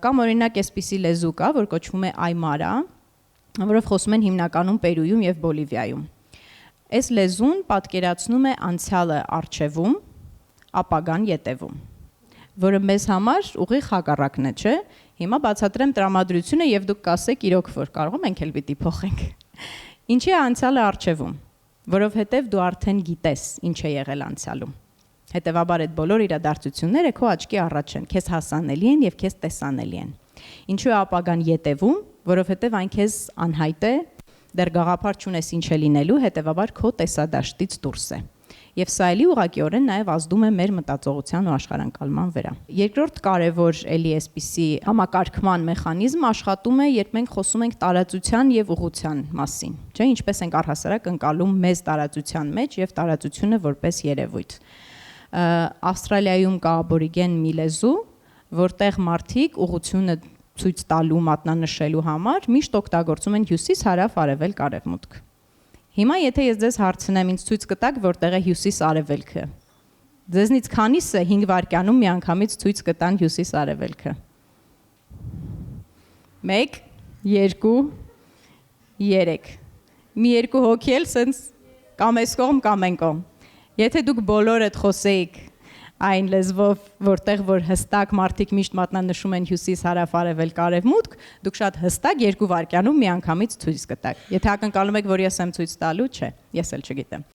Կամ օրինակ այսպիսի լեզու կա, որ կոչվում է Այմարա, որով խոսում են հիմնականում Պերույում եւ Բոլիվիայում։ Այս լեզուն պատկերացնում է անցյալը առջևում, ապագան ետևում, որը մեզ համար ուղիղ հակառակն է, չէ՞։ Հիմա բացատրեմ տրամադրությունը եւ դուք կասեք իրոք որ կարող ենք էլ պիտի փոխենք։ Ինչի է անցյալը առջևում, որովհետեւ դու արդեն գիտես ինչ է եղել անցյալում։ Հետևաբար այդ բոլոր իրադարձությունները քո աչքի առաջ են, քեզ հասանելի են եւ քեզ տեսանելի են։ Ինչու է ապագան ետևում, որովհետեւ այն քեզ անհայտ է, դեռ գաղափար չունես ինչ է լինելու, հետևաբար քո տեսադաշտից դուրս է։ Եվ սա էլի ուղղակիորեն նաև ազդում է մեր մտածողության ու աշխարհանկալման վրա։ Երկրորդ կարևոր էլի այսպիսի համակարգման մեխանիզմ աշխատում է, երբ մենք խոսում ենք տարածության եւ ուղղության մասին, չէ՞, ինչպես ենք առհասարակ ընկալում մեզ տարածության մեջ եւ տարածությունը որպես երևույթ։ Ավստրալիայում կա աբորիգեն մի լեզու, որտեղ մարդիկ ուղղությունը ցույց տալու, մատնանշելու համար միշտ օգտագործում են հյուսիս, հարավ, արևելք, արևմուտք։ Հիմա եթե ես ձեզ հարցնեմ, ինձ ցույց կտաք, որտեղ է հյուսիս-արևելքը։ Ձեզնից քանիսը 5 վայրկյանում միանգամից ցույց կտան հյուսիս-արևելքը։ 1, 2, 3։ Մի երկու հոգի էլ սենց կամ այս կողմ կամ այն կողմ։ Եթե դուք բոլորդ խոսեիք այն լեզվով, որտեղ որ հստակ մարդիկ միշտ մատնանշում են հյուսիս, հարավ, արևելք, արևմուտք, դուք շատ հստակ 2 վայրկյանում միանգամից ցույց կտաք։ Եթե ակնկալում եք, որ ես եմ ցույց տալու, չէ, ես էլ չգիտեմ։